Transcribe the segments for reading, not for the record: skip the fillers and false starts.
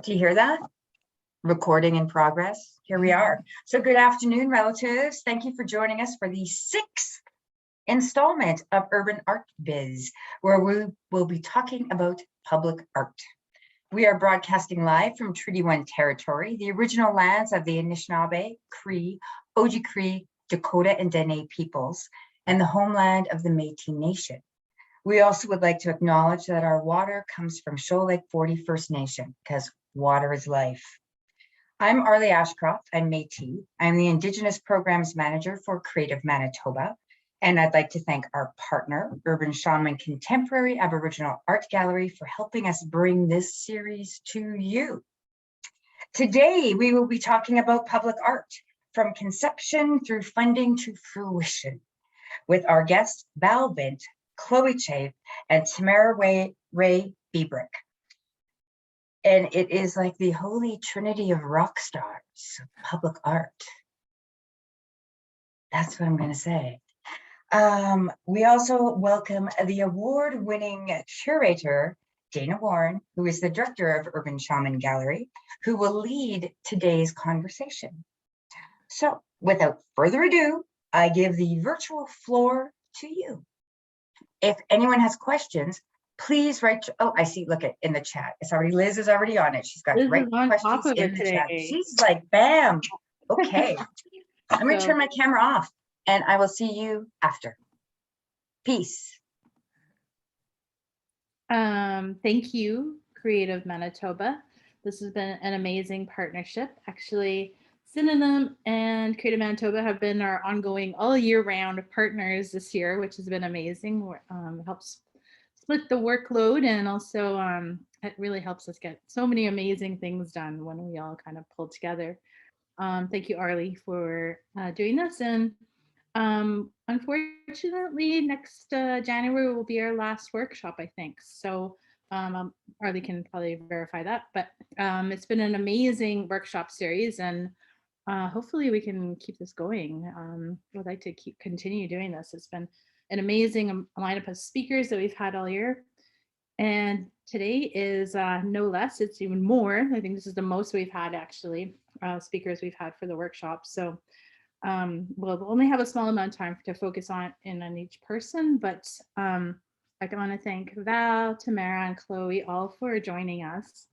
Do you hear that? Recording in progress. Here we are. So good afternoon, relatives. Thank you for joining us for the 6th installment of Urban Art Biz, where we will be talking about public art. We are broadcasting live from Treaty 1 territory, the original lands of the Anishinaabe, Cree, Oji-Cree, Dakota, and Dene peoples, and the homeland of the Métis Nation. We also would like to acknowledge that our water comes from Shoal Lake 40 First Nation, because water is life. I'm Arlie Ashcroft, I'm Métis. I'm the Indigenous Programs Manager for Creative Manitoba, and I'd like to thank our partner, Urban Shaman Contemporary Aboriginal Art Gallery, for helping us bring this series to you. Today, we will be talking about public art, from conception through funding to fruition, with our guests, Vint, Chloe Chafe, and Tamara Ray biebrich. And it is like the holy trinity of rock stars of public art. That's what I'm going to say. We also welcome the award-winning curator, Dana Warren, who is the director of Urban Shaman Gallery, who will lead today's conversation. So without further ado, I give the virtual floor to you. If anyone has questions, please write. Oh, I see. Look at in the chat. It's already Liz is already on it. She's got great questions in the chat. She's like, bam. Okay. I'm going to turn my camera off and I will see you after. Peace. Thank you, Creative Manitoba. This has been an amazing partnership. Actually, Synonym and Creative Manitoba have been our ongoing all year round partners this year, which has been amazing. It helps split the workload, and also it really helps us get so many amazing things done when we all kind of pull together. Thank you, Arlie, for doing this. And unfortunately, next January will be our last workshop, I think. So Arlie can probably verify that, but it's been an amazing workshop series, and hopefully we can keep this going. I'd like to continue doing this. It's been an amazing lineup of speakers that we've had all year. And today is no less, it's even more. I think this is the most we've had actually, speakers we've had for the workshop. So we'll only have a small amount of time to focus on each person, but I want to thank Val, Tamara, and Chloe all for joining us.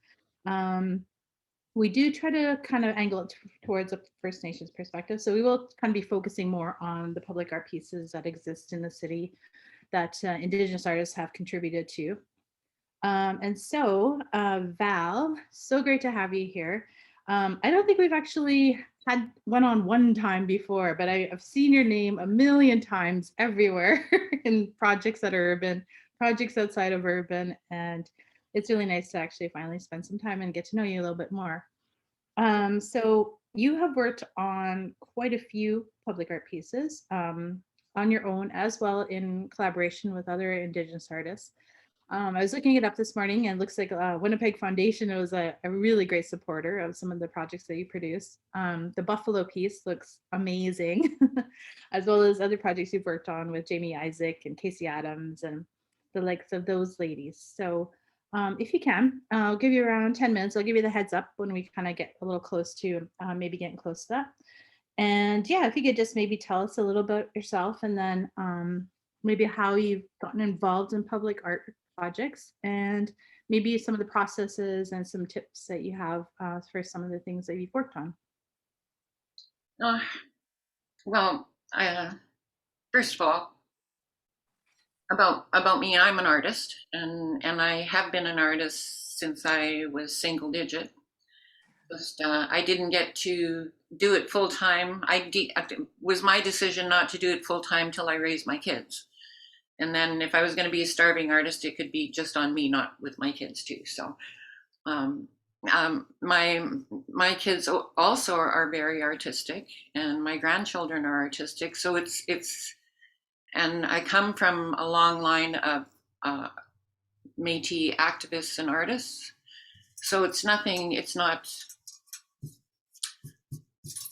We do try to kind of angle it towards a First Nations perspective. So we will kind of be focusing more on the public art pieces that exist in the city that Indigenous artists have contributed to. And so Val, so great to have you here. I don't think we've actually had one-on-one time before, but I've seen your name a million times everywhere in projects that are urban, projects outside of urban, and it's really nice to actually finally spend some time and get to know you a little bit more. So you have worked on quite a few public art pieces on your own, as well in collaboration with other Indigenous artists. I was looking it up this morning, and it looks like Winnipeg Foundation was a really great supporter of some of the projects that you produced. The Buffalo piece looks amazing, as well as other projects you've worked on with Jamie Isaac and Casey Adams and the likes of those ladies. So if you can, I'll give you around 10 minutes. I'll give you the heads up when we kind of get a little close to maybe getting close to that. And yeah, if you could just maybe tell us a little bit yourself, and then maybe how you've gotten involved in public art projects, and maybe some of the processes and some tips that you have for some of the things that you've worked on. Well, first of all, about me, I'm an artist, and I have been an artist since I was single digit. Just, I didn't get to do it full time. It was my decision not to do it full time till I raised my kids. And then if I was going to be a starving artist, it could be just on me, not with my kids too. So my kids also are very artistic, and my grandchildren are artistic. So it's and I come from a long line of Métis activists and artists. So it's not, I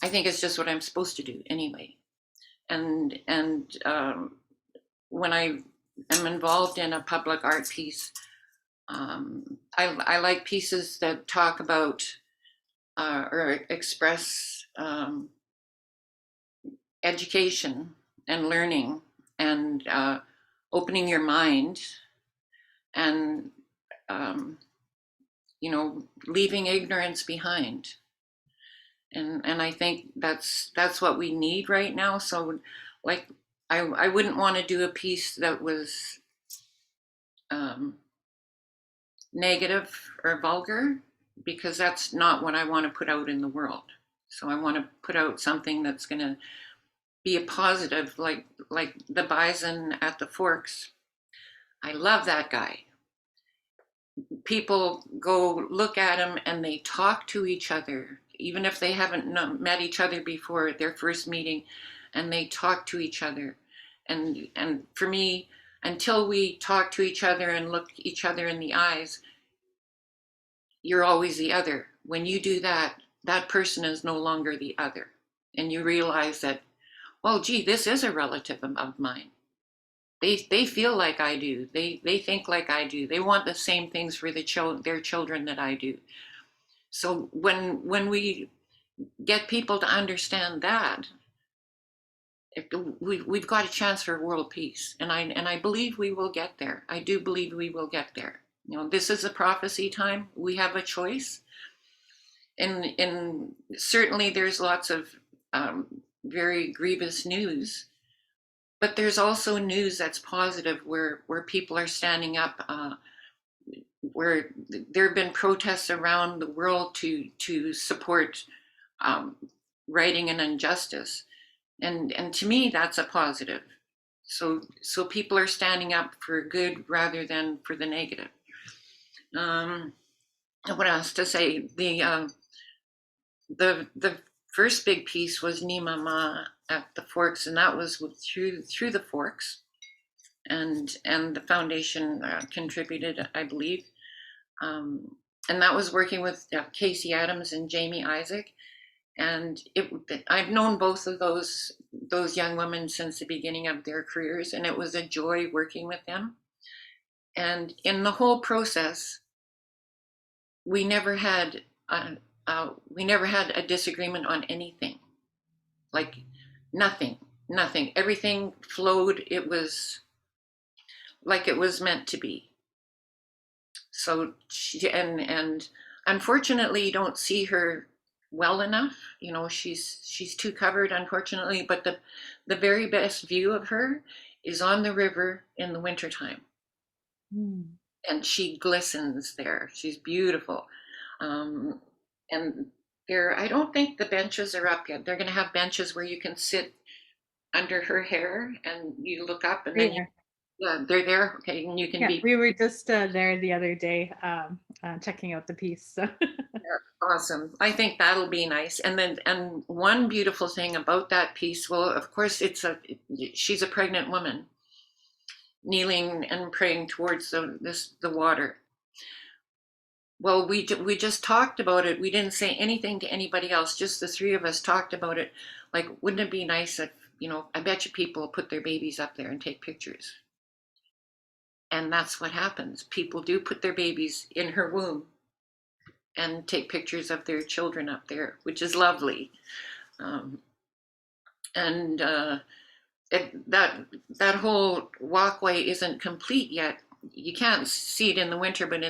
think it's just what I'm supposed to do anyway. And when I am involved in a public art piece, I like pieces that talk about or express education and learning and opening your mind and you know, leaving ignorance behind. And I think that's what we need right now. So like I wouldn't want to do a piece that was negative or vulgar, because that's not what I want to put out in the world. So I want to put out something that's going to be a positive, like the bison at the forks. I love that guy. People go look at him and they talk to each other, even if they haven't met each other before their first meeting, and they talk to each other. And for me, until we talk to each other and look each other in the eyes, you're always the other. When you do that, that person is no longer the other. And you realize that, oh, gee, this is a relative of mine. They feel like I do. They think like I do. They want the same things for their children that I do. So when we get people to understand that, we've got a chance for world peace, and I believe we will get there. I do believe we will get there. You know, this is a prophecy time. We have a choice, and certainly there's lots of very grievous news. But there's also news that's positive, where people are standing up, where there have been protests around the world to support righting and injustice, and to me that's a positive. So people are standing up for good rather than for the negative. What else to say? The first big piece was Ni Mama at the Forks, and that was through the Forks, and the foundation contributed, I believe, and that was working with Casey Adams and Jamie Isaac, and I've known both of those young women since the beginning of their careers, and it was a joy working with them. And in the whole process, we never had a disagreement on anything. Like nothing. Everything flowed. It was like it was meant to be. So and unfortunately, you don't see her well enough. You know, she's too covered, unfortunately. But the very best view of her is on the river in the wintertime. And she glistens there. She's beautiful. And I don't think the benches are up yet. They're going to have benches where you can sit under her hair and you look up, and then they're there. Okay, and you can be. We were just there the other day checking out the piece. So. Awesome. I think that'll be nice. And one beautiful thing about that piece, well, of course, she's a pregnant woman kneeling and praying towards the water. Well, we just talked about it. We didn't say anything to anybody else. Just the three of us talked about it. Like, wouldn't it be nice if, you know, I bet you people put their babies up there and take pictures. And that's what happens. People do put their babies in her womb and take pictures of their children up there, which is lovely. That whole walkway isn't complete yet. You can't see it in the winter, but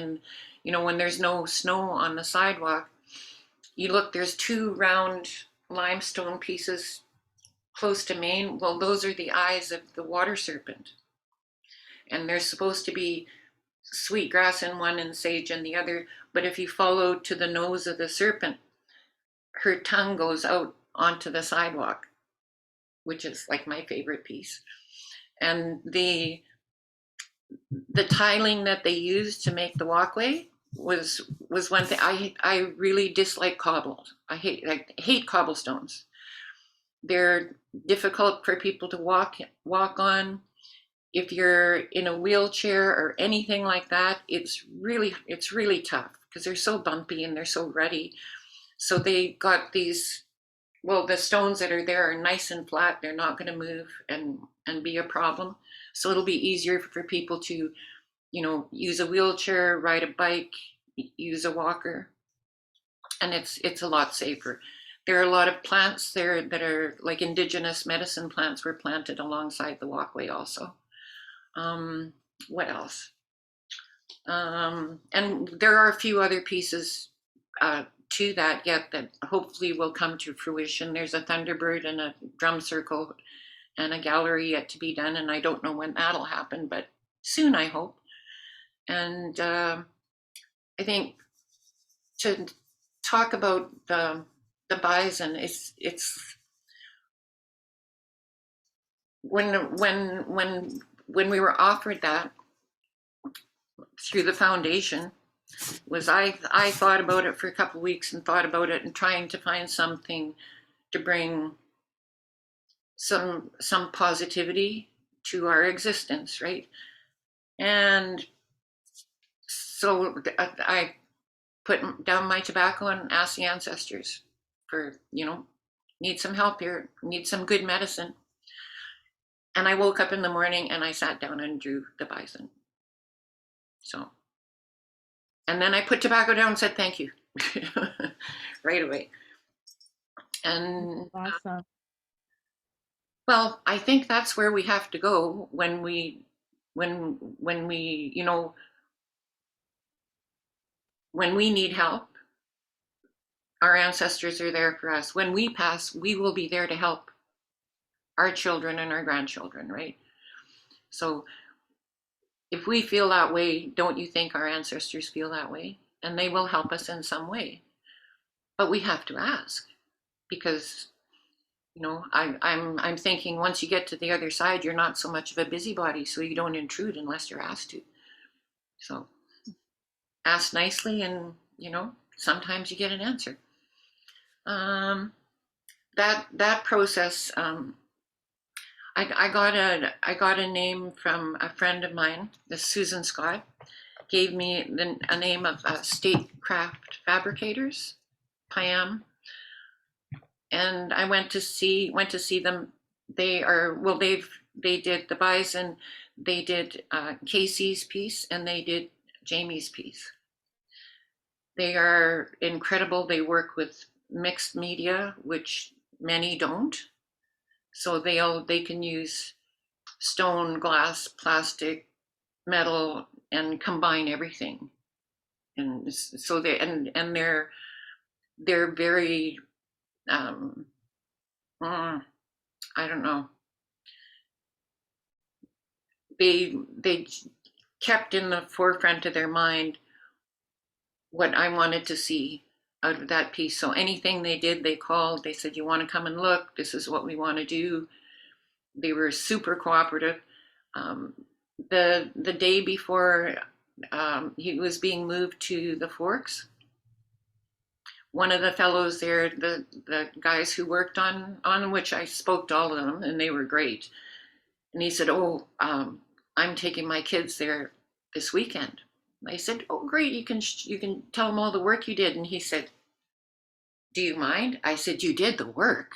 when there's no snow on the sidewalk, you look, there's two round limestone pieces close to Maine. Well, those are the eyes of the water serpent. And there's supposed to be sweet grass in one and sage in the other. But if you follow to the nose of the serpent, her tongue goes out onto the sidewalk, which is like my favorite piece. And the tiling that they used to make the walkway was one thing. I really dislike cobbled. I hate cobblestones. They're difficult for people to walk on. If you're in a wheelchair or anything like that, it's really tough because they're so bumpy and they're so ruddy. So they got these, well, the stones that are there are nice and flat. They're not going to move and be a problem. So it'll be easier for people to you know, use a wheelchair, ride a bike, use a walker, and it's a lot safer. There are a lot of plants there that are like indigenous medicine plants were planted alongside the walkway also. What else? And there are a few other pieces to that yet that hopefully will come to fruition. There's a Thunderbird and a drum circle and a gallery yet to be done, and I don't know when that'll happen, but soon, I hope. And I think to talk about the bison, it's when we were offered that through the foundation, was I thought about it for a couple of weeks and thought about it and trying to find something to bring some positivity to our existence, right? And so I put down my tobacco and asked the ancestors for, you know, need some help here, need some good medicine. And I woke up in the morning and I sat down and drew the bison. So, and then I put tobacco down and said, thank you, right away. And Awesome. well, I think that's where we have to go when we, you know, when we need help, our ancestors are there for us. When we pass, we will be there to help our children and our grandchildren, right? So if we feel that way, don't you think our ancestors feel that way? And they will help us in some way. But we have to ask, because, you know, I'm thinking once you get to the other side, you're not so much of a busybody, so you don't intrude unless you're asked to. So ask nicely, and, you know, sometimes you get an answer. That process, I got a name from a friend of mine, this Susan Scott, gave me a name of Statecraft Fabricators, PIAM, and I went to see them. They are, well, they did the bison, they did Casey's piece, and they did Jamie's piece. They are incredible. They work with mixed media, which many don't. So they can use stone, glass, plastic, metal, and combine everything. And so they're very I don't know. They kept in the forefront of their mind what I wanted to see out of that piece. So anything they did, they called, they said, you want to come and look, this is what we want to do. They were super cooperative. The day before he was being moved to the Forks, one of the fellows there, the guys who worked on which, I spoke to all of them, and they were great. And he said, oh, I'm taking my kids there this weekend. I said, oh, great, you can tell them all the work you did. And he said, do you mind? I said, you did the work.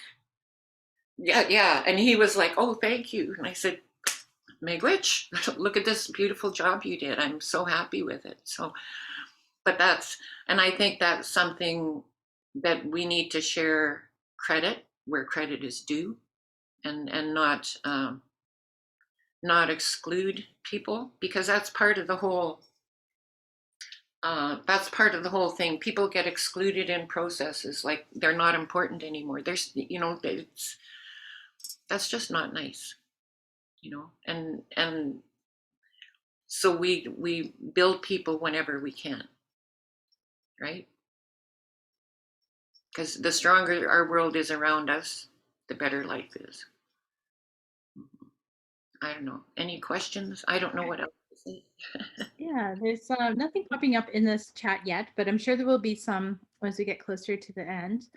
Yeah. And he was like, oh, thank you. And I said, Miigwech, look at this beautiful job you did. I'm so happy with it. So, but and I think that's something that we need to share credit where credit is due, and not exclude people, because that's part of the whole thing. People get excluded in processes, like they're not important anymore. There's, you know, that's just not nice, you know. And so we build people whenever we can, right? Because the stronger our world is around us, the better life is. I don't know. Any questions? I don't know what else to say. Yeah, there's nothing popping up in this chat yet, but I'm sure there will be some as we get closer to the end.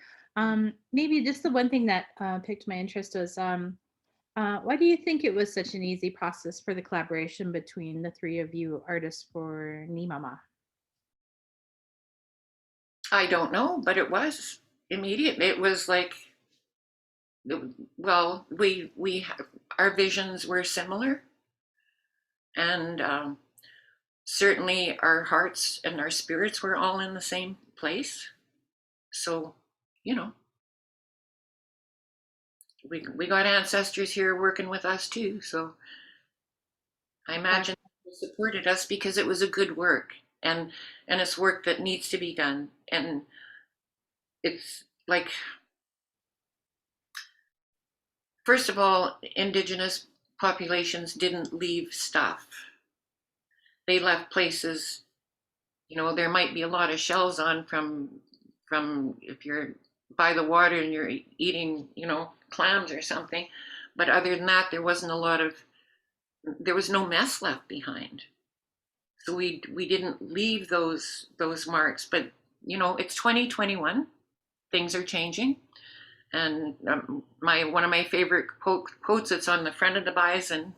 Maybe just the one thing that piqued my interest was, why do you think it was such an easy process for the collaboration between the three of you artists for Nimama? I don't know, but it was immediate. It was like, well, our visions were similar, and certainly our hearts and our spirits were all in the same place. So, you know, we got ancestors here working with us too. So I imagine they supported us because it was a good work, and it's work that needs to be done. And it's like, first of all, Indigenous populations didn't leave stuff. They left places, you know, there might be a lot of shells on from if you're by the water and you're eating, you know, clams or something. But other than that, there was no mess left behind. So we didn't leave those marks. But you know, it's 2021. Things are changing. And one of my favorite quotes that's on the front of the bison,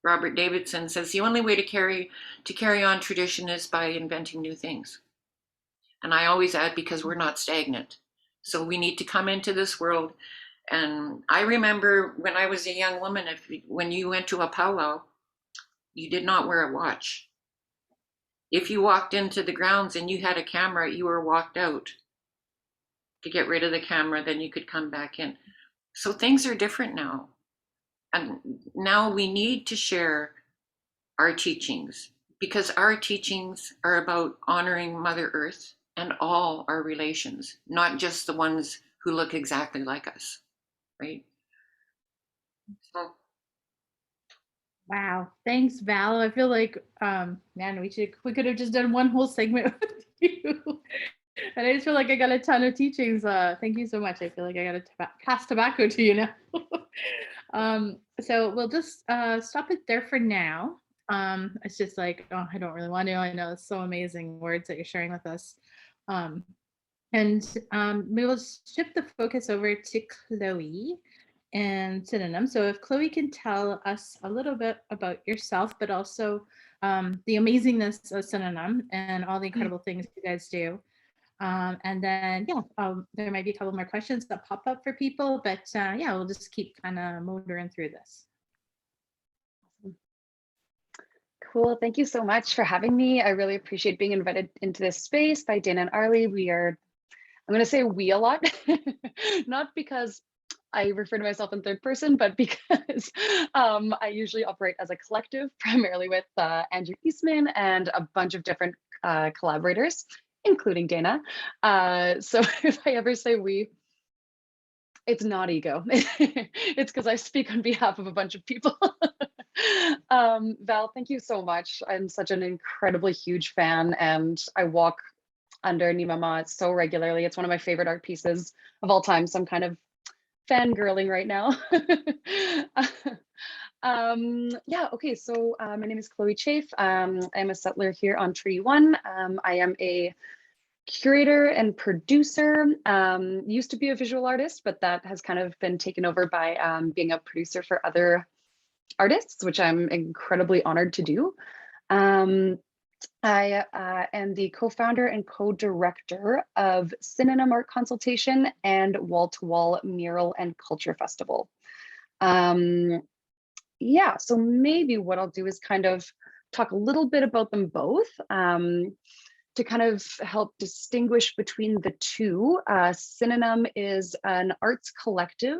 Robert Davidson says, the only way to carry on tradition is by inventing new things. And I always add, because we're not stagnant. So we need to come into this world. And I remember when I was a young woman, when you went to a powwow, you did not wear a watch. If you walked into the grounds and you had a camera, you were walked out to get rid of the camera, then you could come back in. So things are different now. And now we need to share our teachings, because our teachings are about honoring Mother Earth and all our relations, not just the ones who look exactly like us, right? So, Wow, thanks, Val. I feel like, man, we could have just done one whole segment with you. And I just feel like I got a ton of teachings. Thank you so much. I feel like I got to pass tobacco to you now. So we'll just stop it there for now. It's just like, oh, I don't really want to. I know it's so amazing words that you're sharing with us. And we will shift the focus over to Chloe and Synonym. So if Chloe can tell us a little bit about yourself, but also the amazingness of Synonym and all the incredible things you guys do. And then, there might be a couple more questions that pop up for people, but we'll just keep kind of motoring through this. Cool. Thank you so much for having me. I really appreciate being invited into this space by Dana and Arlie. I'm going to say we a lot, not because I refer to myself in third person, but because I usually operate as a collective, primarily with Andrew Eastman and a bunch of different collaborators, including Dana. So if I ever say we, it's not ego. It's because I speak on behalf of a bunch of people. Val, thank you so much. I'm such an incredibly huge fan, and I walk under Nimama so regularly. It's one of my favorite art pieces of all time. So I'm kind of fangirling right now. Okay, so my name is Chloe Chafe. I'm a settler here on Treaty 1. I am a curator and producer. Used to be a visual artist, but that has kind of been taken over by being a producer for other artists, which I'm incredibly honored to do. I am the co-founder and co-director of Synonym Art Consultation and Wall to Wall Mural and Culture Festival. So maybe what I'll do is kind of talk a little bit about them both to kind of help distinguish between the two. Synonym is an arts collective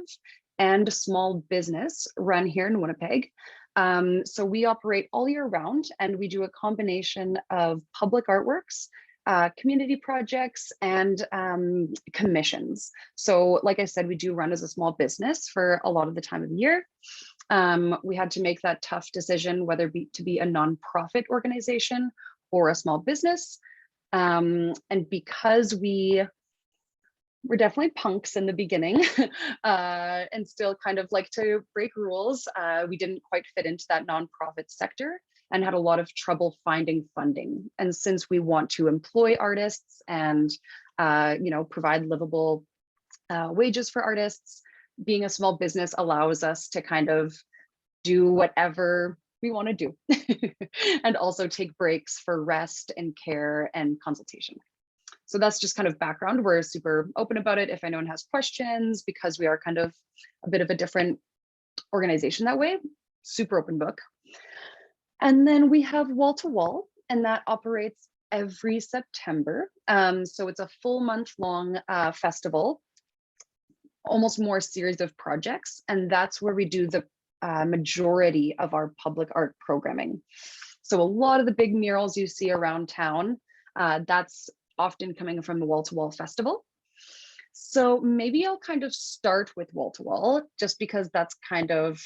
and a small business run here in Winnipeg. So we operate all year round, and we do a combination of public artworks, community projects, and commissions. So like I said, we do run as a small business for a lot of the time of the year. We had to make that tough decision whether to be a nonprofit organization or a small business. And because we're definitely punks in the beginning and still kind of like to break rules. We didn't quite fit into that nonprofit sector and had a lot of trouble finding funding. And since we want to employ artists and provide livable wages for artists, being a small business allows us to kind of do whatever we want to do and also take breaks for rest and care and consultation. So that's just kind of background. We're super open about it if anyone has questions, because we are kind of a bit of a different organization that way. Super open book. And then we have Wall to Wall, and that operates every September. So it's a full month long festival, almost more series of projects. And that's where we do the majority of our public art programming. So a lot of the big murals you see around town, that's often coming from the Wall to Wall Festival. So maybe I'll kind of start with Wall to Wall, just because that's kind of,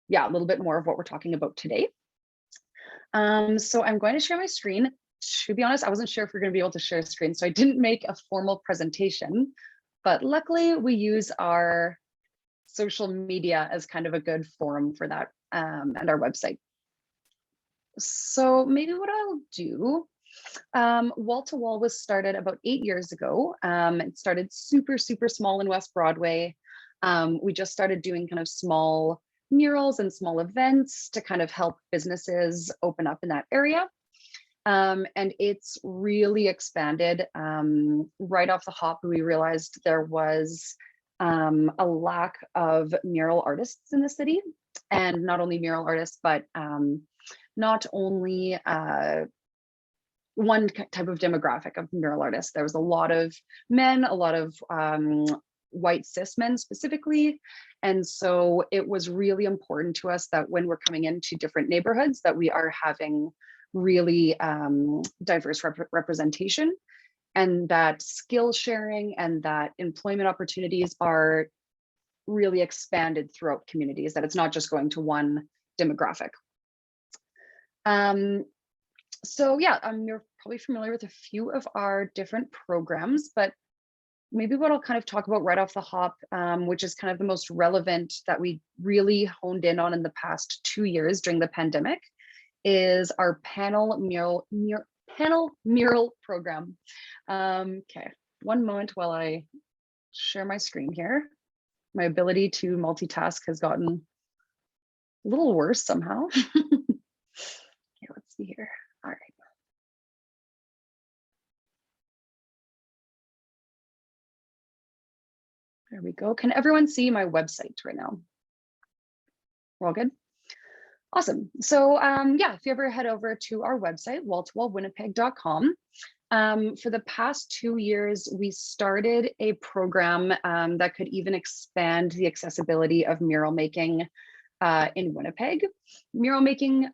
yeah, a little bit more of what we're talking about today. So I'm going to share my screen. To be honest, I wasn't sure if we're going to be able to share a screen, so I didn't make a formal presentation, but luckily we use our social media as kind of a good forum for that, and our website. So maybe what I'll do, Wall to Wall was started about 8 years ago. It started super small in West Broadway. We just started doing kind of small murals and small events to kind of help businesses open up in that area. And it's really expanded. Right off the hop, we realized there was a lack of mural artists in the city, and not only mural artists, but not only one type of demographic of mural artists. There was a lot of men, a lot of white cis men specifically. And so it was really important to us that when we're coming into different neighborhoods, that we are having really diverse representation, and that skill sharing and that employment opportunities are really expanded throughout communities, that it's not just going to one demographic. So yeah, you're probably familiar with a few of our different programs, but maybe what I'll kind of talk about right off the hop, which is kind of the most relevant that we really honed in on in the past 2 years during the pandemic, is our panel mural program. Okay, one moment while I share my screen here. My ability to multitask has gotten a little worse somehow. Okay, let's see here. All right. There we go. Can everyone see my website right now? We're all good? Awesome. So yeah, if you ever head over to our website, walltowallwinnipeg.com, for the past 2 years, we started a program that could even expand the accessibility of mural making in Winnipeg. Mural making,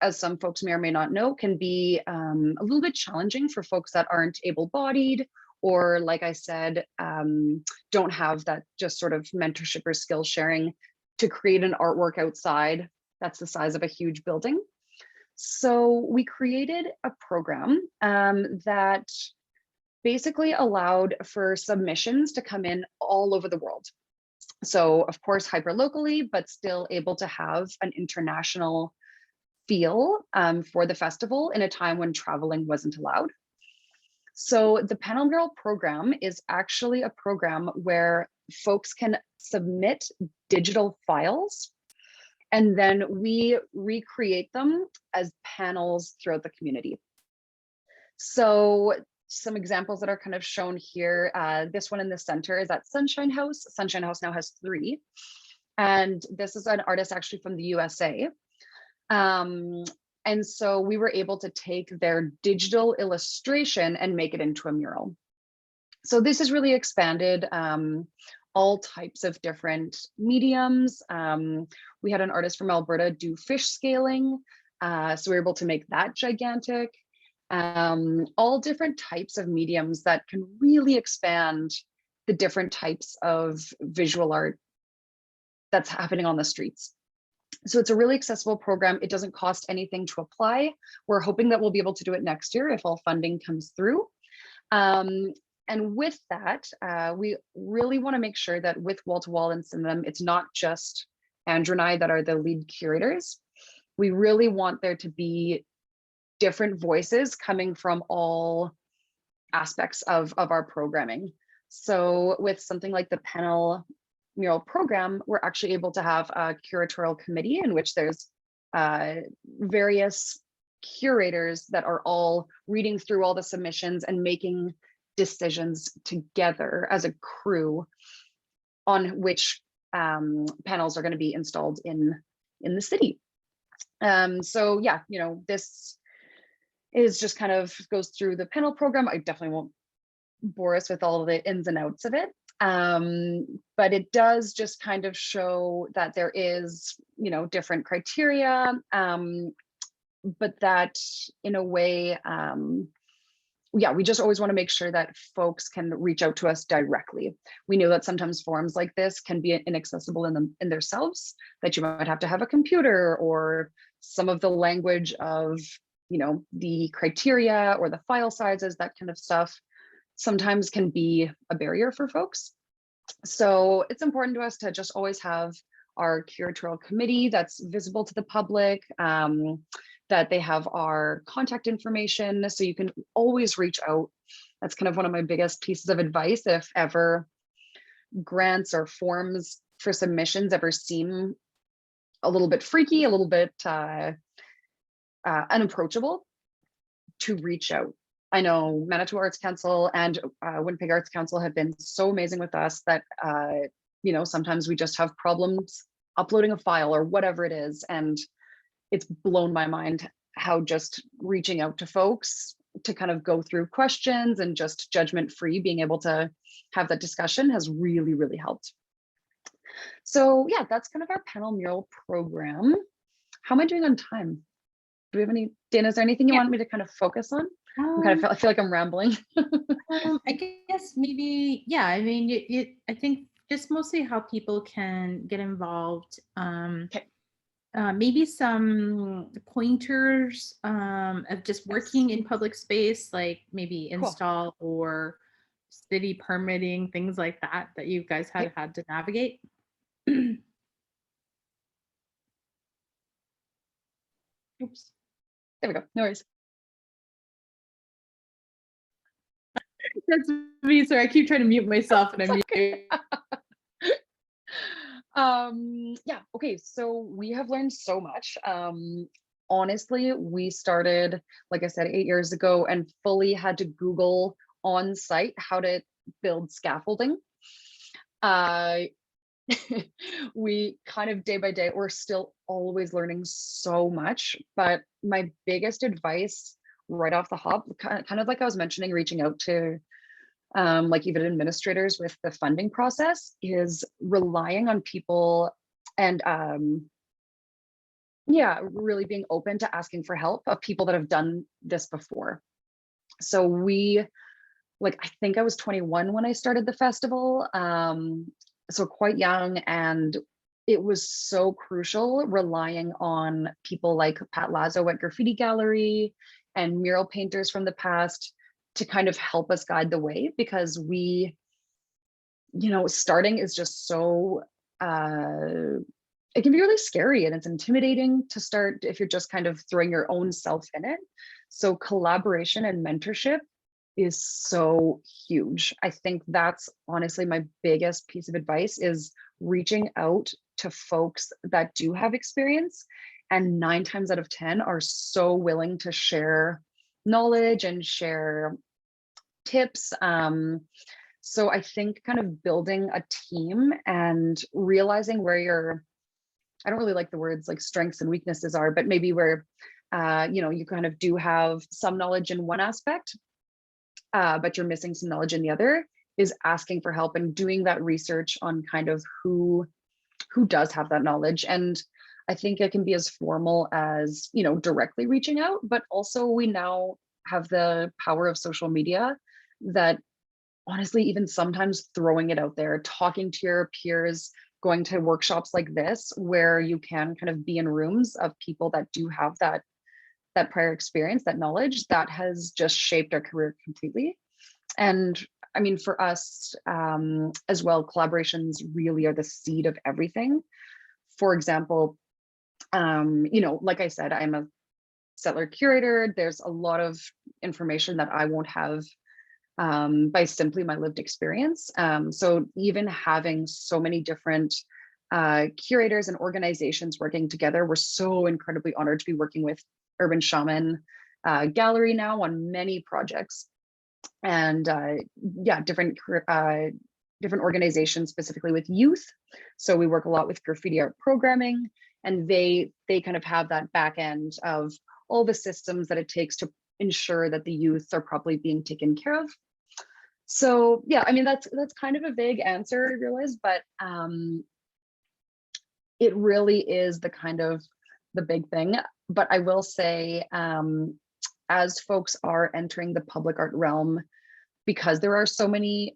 as some folks may or may not know, can be a little bit challenging for folks that aren't able-bodied, or like I said, don't have that just sort of mentorship or skill sharing to create an artwork outside that's the size of a huge building. So we created a program that basically allowed for submissions to come in all over the world. So of course, hyper locally, but still able to have an international feel for the festival in a time when traveling wasn't allowed. So the Panel Mural program is actually a program where folks can submit digital files, and then we recreate them as panels throughout the community. So some examples that are kind of shown here, this one in the center is at Sunshine House. Sunshine House now has 3. And this is an artist actually from the USA. And so we were able to take their digital illustration and make it into a mural. So this has really expanded all types of different mediums. We had an artist from Alberta do fish scaling. So we were able to make that gigantic. All different types of mediums that can really expand the different types of visual art that's happening on the streets. So it's a really accessible program. It doesn't cost anything to apply. We're hoping that we'll be able to do it next year if all funding comes through. And with that, we really want to make sure that with Wall to Wall and Synonym, it's not just Andrew and I that are the lead curators. We really want there to be different voices coming from all aspects of our programming. So with something like the Panel Mural program, we're actually able to have a curatorial committee in which there's various curators that are all reading through all the submissions and making decisions together as a crew on which panels are going to be installed in the city. So yeah, this is just kind of goes through the panel program. I definitely won't bore us with all of the ins and outs of it. But it does just kind of show that there is, different criteria, but that in a way, yeah, we just always want to make sure that folks can reach out to us directly. We know that sometimes forums like this can be inaccessible in themselves, that you might have to have a computer, or some of the language of, the criteria or the file sizes, that kind of stuff sometimes can be a barrier for folks. So it's important to us to just always have our curatorial committee that's visible to the public, that they have our contact information, so you can always reach out. That's kind of one of my biggest pieces of advice. If ever grants or forms for submissions ever seem a little bit freaky, a little bit unapproachable, to reach out. I know Manitoba Arts Council and Winnipeg Arts Council have been so amazing with us that, sometimes we just have problems uploading a file or whatever it is. And it's blown my mind how just reaching out to folks to kind of go through questions and just judgment-free, being able to have that discussion has really, really helped. So yeah, that's kind of our panel mural program. How am I doing on time? Do we have any, Dana, is there anything you want me to kind of focus on? I feel like I'm rambling. I guess maybe, yeah, I mean, I think just mostly how people can get involved. Okay. Maybe some pointers of just working in public space, like maybe install or city permitting, things like that, that you guys had to navigate. Oops. There we go. No worries. That's me. Sorry, I keep trying to mute myself and I'm muting. Yeah, okay, so we have learned so much. Honestly, we started, like I said, 8 years ago, and fully had to Google on site how to build scaffolding. We kind of day by day, we're still always learning so much, but my biggest advice right off the hop, kind of like I was mentioning, reaching out to like even administrators with the funding process, is relying on people and yeah, really being open to asking for help of people that have done this before. So I think I was 21 when I started the festival, so quite young, and it was so crucial relying on people like Pat Lazo at Graffiti Gallery and mural painters from the past to kind of help us guide the way, because we, starting is just so, it can be really scary and it's intimidating to start if you're just kind of throwing your own self in it. So collaboration and mentorship is so huge. I think that's honestly my biggest piece of advice, is reaching out to folks that do have experience, and 9 times out of 10 are so willing to share knowledge and share tips. So I think kind of building a team and realizing where your, I don't really like the words like strengths and weaknesses are, but maybe where you kind of do have some knowledge in one aspect, but you're missing some knowledge in the other, is asking for help and doing that research on kind of who does have that knowledge. And I think it can be as formal as, directly reaching out, but also we now have the power of social media that honestly, even sometimes throwing it out there, talking to your peers, going to workshops like this, where you can kind of be in rooms of people that do have that prior experience, that knowledge, that has just shaped our career completely. And I mean, for us as well, collaborations really are the seed of everything. For example, like I said, I'm a settler curator. There's a lot of information that I won't have by simply my lived experience. So even having so many different curators and organizations working together, we're so incredibly honored to be working with Urban Shaman Gallery now on many projects, and yeah, different organizations specifically with youth. So we work a lot with graffiti art programming and they kind of have that back end of all the systems that it takes to ensure that the youth are probably being taken care of. So yeah, I mean, that's kind of a vague answer, I realize, but it really is the kind of the big thing. But I will say, as folks are entering the public art realm, because there are so many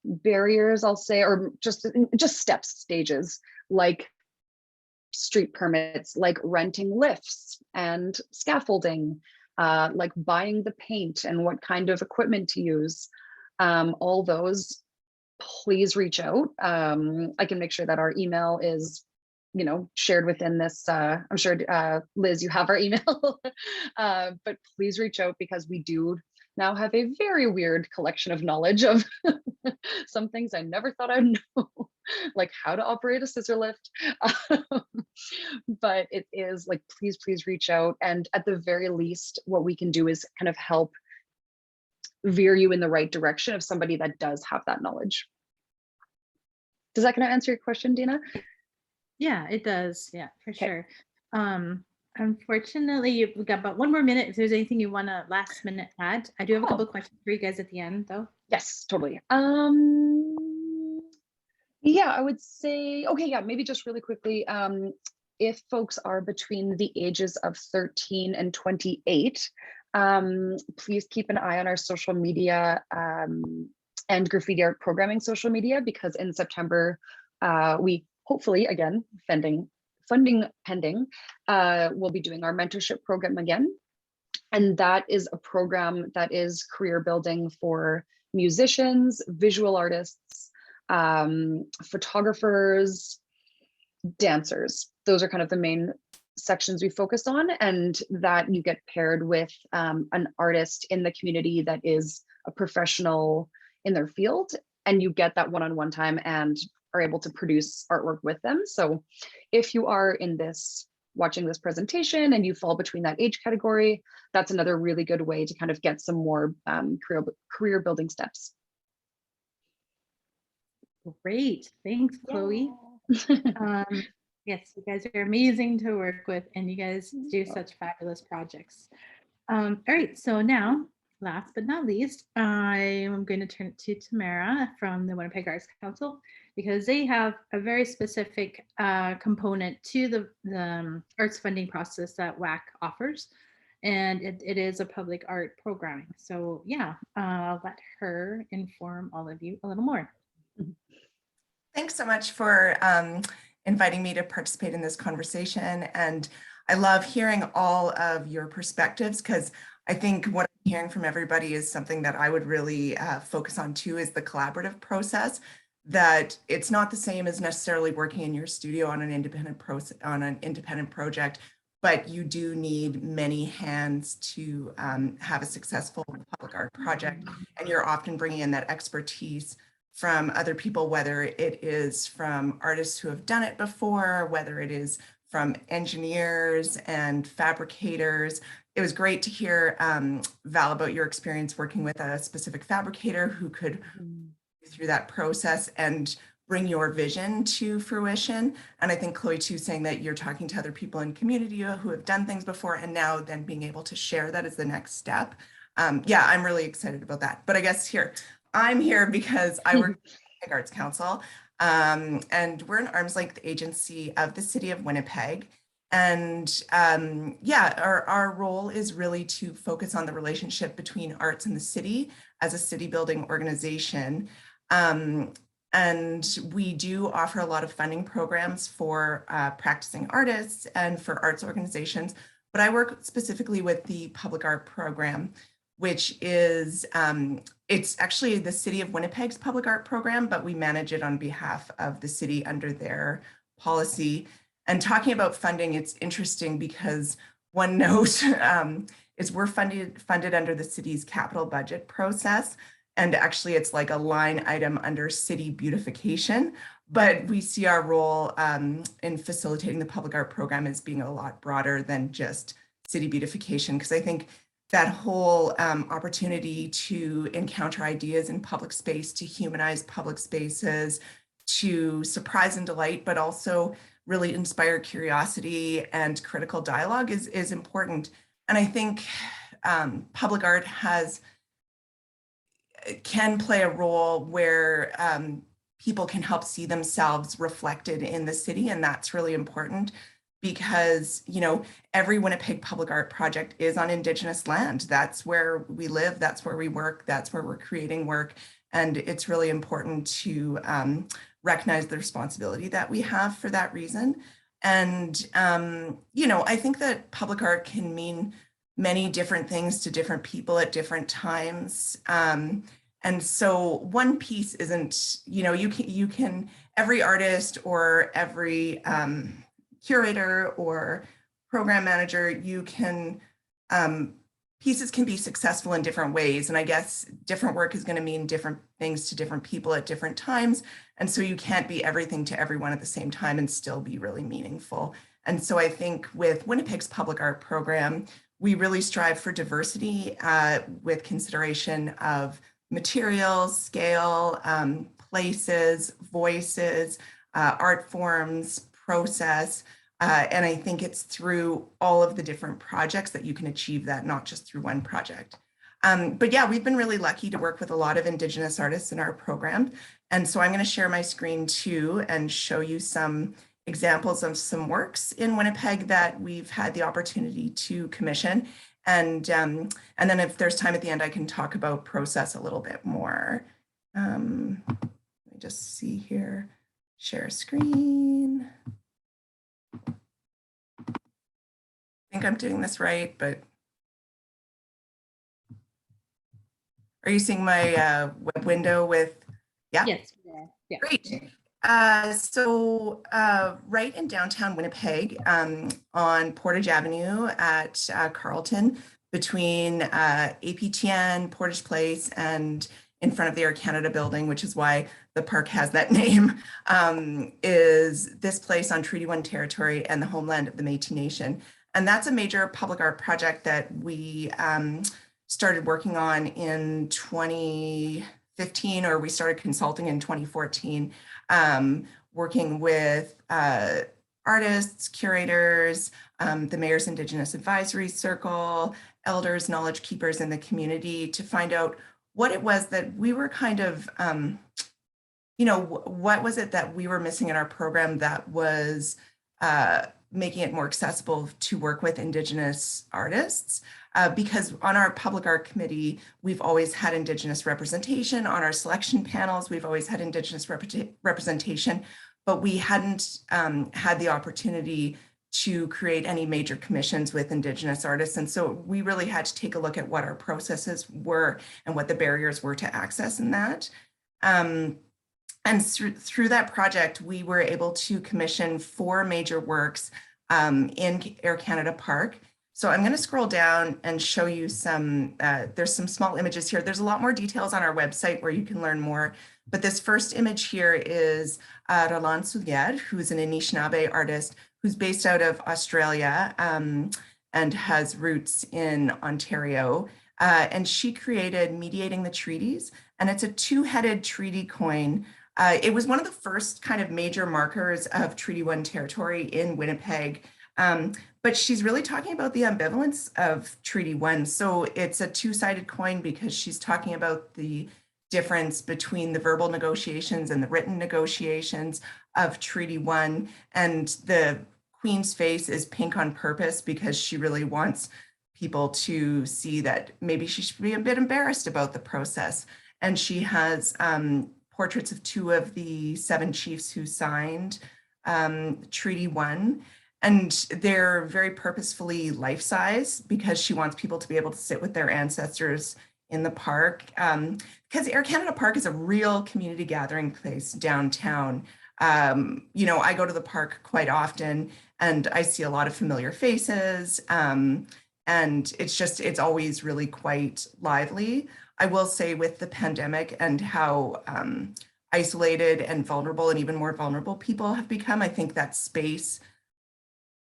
barriers, I'll say, or just stages, like street permits, like renting lifts and scaffolding, like buying the paint and what kind of equipment to use. All those, please reach out. I can make sure that our email is, you know, shared within this. I'm sure, Liz, you have our email, but please reach out, because we do now have a very weird collection of knowledge of some things I never thought I'd know, like how to operate a scissor lift. But it is like, please reach out. And at the very least, what we can do is kind of help veer you in the right direction of somebody that does have that knowledge. Does that kind of answer your question, Dina? Yeah, it does. Yeah, for Okay. sure. Unfortunately, we've got about 1 more minute. If there's anything you want to last minute add, I do have a couple of questions for you guys at the end, though. Yes, totally. Yeah, I would say, okay, yeah, maybe just really quickly, if folks are between the ages of 13 and 28, please keep an eye on our social media and graffiti art programming social media, because in September, we hopefully, again, funding pending, we'll be doing our mentorship program again. And that is a program that is career building for musicians, visual artists, photographers, dancers. Those are kind of the main sections we focus on, and that you get paired with an artist in the community that is a professional in their field, and you get that one-on-one time and are able to produce artwork with them. So if you are in this, watching this presentation, and you fall between that age category, that's another really good way to kind of get some more career building steps. Great. Thanks, Chloe. Yes, you guys are amazing to work with, and you guys do such fabulous projects. All right, so now, last but not least, I am going to turn it to Tamara from the Winnipeg Arts Council, because they have a very specific component to the arts funding process that WAC offers, and it is a public art programming. So yeah, I'll let her inform all of you a little more. Thanks so much for inviting me to participate in this conversation. And I love hearing all of your perspectives, because I think what I'm hearing from everybody is something that I would really focus on too, is the collaborative process, that it's not the same as necessarily working in your studio on an independent project, but you do need many hands to have a successful public art project. And you're often bringing in that expertise from other people, whether it is from artists who have done it before, whether it is from engineers and fabricators. It was great to hear, Val, about your experience working with a specific fabricator who could through that process and bring your vision to fruition. And I think Chloe too, saying that you're talking to other people in community who have done things before, and now then being able to share that as the next step. Yeah, I'm really excited about that. But I guess I'm here because I work at the Winnipeg Arts Council, and we're an arm's length agency of the city of Winnipeg. And yeah, our role is really to focus on the relationship between arts and the city as a city building organization. And we do offer a lot of funding programs for practicing artists and for arts organizations, but I work specifically with the public art program, which is, it's actually the city of Winnipeg's public art program, but we manage it on behalf of the city under their policy. And talking about funding, it's interesting because one note is we're funded under the city's capital budget process. And actually it's like a line item under city beautification, but we see our role in facilitating the public art program as being a lot broader than just city beautification, because I think that whole opportunity to encounter ideas in public space, to humanize public spaces, to surprise and delight, but also really inspire curiosity and critical dialogue is important. And I think public art can play a role where people can help see themselves reflected in the city, and that's really important because, you know, every Winnipeg public art project is on Indigenous land. That's where we live, that's where we work, that's where we're creating work, and it's really important to recognize the responsibility that we have for that reason. And, you know, I think that public art can mean many different things to different people at different times. And so one piece isn't, you know, you can every artist or every curator or program manager, you can, pieces can be successful in different ways. And I guess different work is going to mean different things to different people at different times. And so you can't be everything to everyone at the same time and still be really meaningful. And so I think with Winnipeg's public art program, we really strive for diversity with consideration of materials, scale, places, voices, art forms, process. And I think it's through all of the different projects that you can achieve that, not just through one project. But yeah, we've been really lucky to work with a lot of Indigenous artists in our program. And so I'm going to share my screen too and show you some examples of some works in Winnipeg that we've had the opportunity to commission. And then if there's time at the end, I can talk about process a little bit more. Let me just see here, share screen. I think I'm doing this right, but are you seeing my web window with, yeah? Yes. Yeah. Great. So right in downtown Winnipeg on Portage Avenue at Carleton, between APTN, Portage Place, and in front of the Air Canada building, which is why the park has that name, is this place on Treaty 1 territory and the homeland of the Métis Nation. And that's a major public art project that we started working on in 2015, or we started consulting in 2014, working with artists, curators, the Mayor's Indigenous Advisory Circle, elders, knowledge keepers in the community to find out what it was that we were kind of, you know, what was it that we were missing in our program that was making it more accessible to work with Indigenous artists. Because on our public art committee, we've always had Indigenous representation. On our selection panels, we've always had Indigenous representation, but we hadn't had the opportunity to create any major commissions with Indigenous artists. And so we really had to take a look at what our processes were and what the barriers were to access in that. And through that project, we were able to commission 4 major works in Air Canada Park. So I'm going to scroll down and show you some, there's some small images here. There's a lot more details on our website where you can learn more. But this first image here is Roland Soulière, who's an Anishinaabe artist who's based out of Australia and has roots in Ontario. And she created Mediating the Treaties, and it's a 2-headed treaty coin. It was one of the first kind of major markers of Treaty 1 territory in Winnipeg. But she's really talking about the ambivalence of Treaty 1. So it's a 2-sided coin because she's talking about the difference between the verbal negotiations and the written negotiations of Treaty 1. And the Queen's face is pink on purpose because she really wants people to see that maybe she should be a bit embarrassed about the process. And she has portraits of 2 of the 7 chiefs who signed Treaty 1. And they're very purposefully life-size because she wants people to be able to sit with their ancestors in the park. Because Air Canada Park is a real community gathering place downtown. You know, I go to the park quite often and I see a lot of familiar faces. And it's always really quite lively. I will say with the pandemic and how isolated and vulnerable and even more vulnerable people have become, I think that space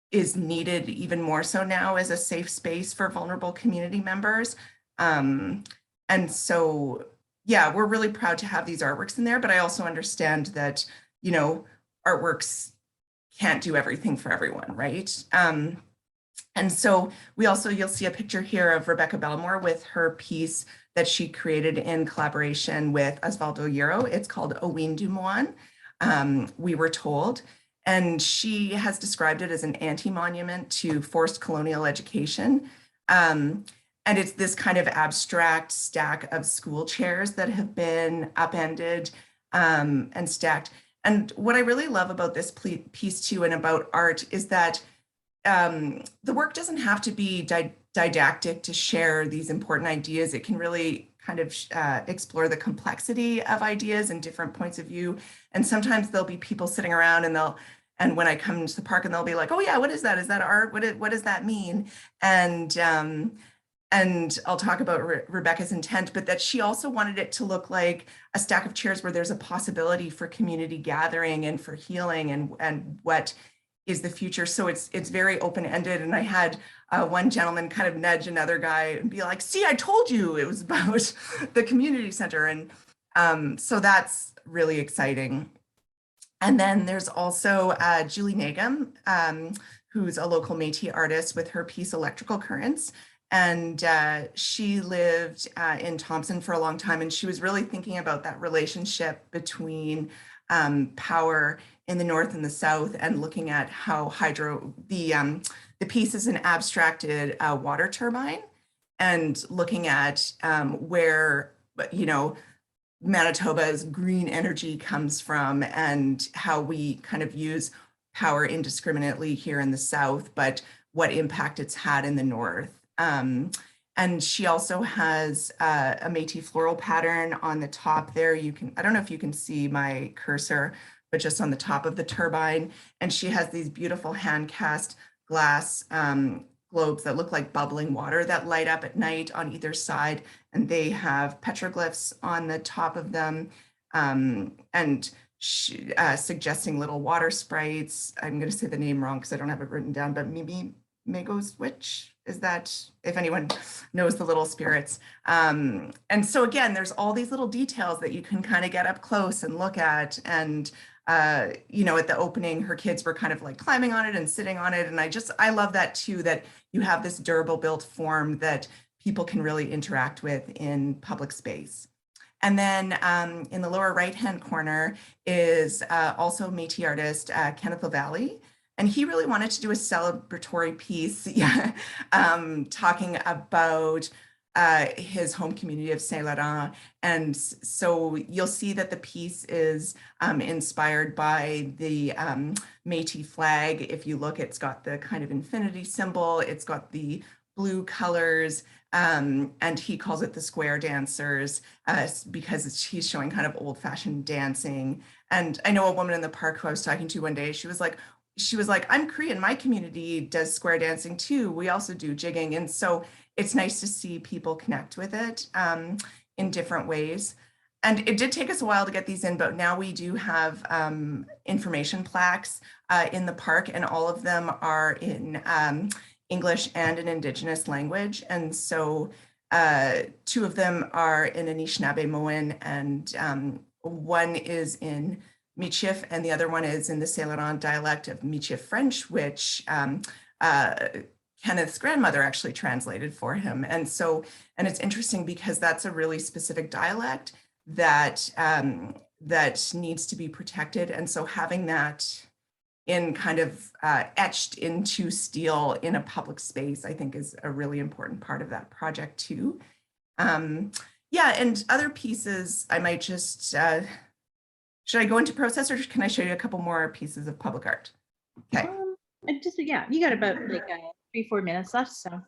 is needed even more so now as a safe space for vulnerable community members. And so, yeah, we're really proud to have these artworks in there, but I also understand that, you know, artworks can't do everything for everyone, right? And so you'll see a picture here of Rebecca Belmore with her piece that she created in collaboration with Osvaldo Hierro. It's called Owin du Moine, we were told. And she has described it as an anti-monument to forced colonial education. And it's this kind of abstract stack of school chairs that have been upended and stacked. And what I really love about this piece too, and about art, is that the work doesn't have to be didactic to share these important ideas. It can really kind of explore the complexity of ideas and different points of view. And sometimes there'll be people sitting around and when I come into the park and they'll be like, oh yeah, what is that? Is that art? What does that mean? And I'll talk about Rebecca's intent, but that she also wanted it to look like a stack of chairs where there's a possibility for community gathering and for healing and what is the future. So it's very open-ended. And I had one gentleman kind of nudge another guy and be like, see, I told you it was about the community center. And so that's really exciting. And then there's also Julie Nagum, who's a local Métis artist with her piece Electrical Currents. And she lived in Thompson for a long time, and she was really thinking about that relationship between power in the north and the south, and looking at how the piece is an abstracted water turbine, and looking at where, you know, Manitoba's green energy comes from, and how we kind of use power indiscriminately here in the south, but what impact it's had in the north. And she also has a Métis floral pattern on the top there. I don't know if you can see my cursor, but just on the top of the turbine. And she has these beautiful hand cast glass globes that look like bubbling water that light up at night on either side. And they have petroglyphs on the top of them, and suggesting little water sprites. I'm going to say the name wrong because I don't have it written down, but maybe Mago's Witch, is that, if anyone knows the little spirits. And so again, there's all these little details that you can kind of get up close and look at. And you know, at the opening, her kids were kind of like climbing on it and sitting on it. And I love that too, that you have this durable built form that people can really interact with in public space. And then in the lower right-hand corner is also Métis artist, Kenneth O'Valley. And he really wanted to do a celebratory piece, talking about his home community of Saint-Laurent. And so you'll see that the piece is inspired by the Métis flag. If you look, it's got the kind of infinity symbol, it's got the blue colors, and he calls it the square dancers because he's showing kind of old-fashioned dancing. And I know a woman in the park who I was talking to one day, she was like, I'm Korean, my community does square dancing too. We also do jigging. And so it's nice to see people connect with it in different ways. And it did take us a while to get these in, but now we do have information plaques in the park, and all of them are in English and an Indigenous language. And so 2 of them are in Anishinaabe-Moan, and one is in Michif, and the other one is in the Saint-Laurent dialect of Michif French, which Kenneth's grandmother actually translated for him. And it's interesting because that's a really specific dialect that that needs to be protected. And so having that in kind of etched into steel in a public space, I think is a really important part of that project too. Yeah, and other pieces, I might just, should I go into process, or can I show you a couple more pieces of public art? Okay. Yeah, you got about like 3-4 minutes left, so.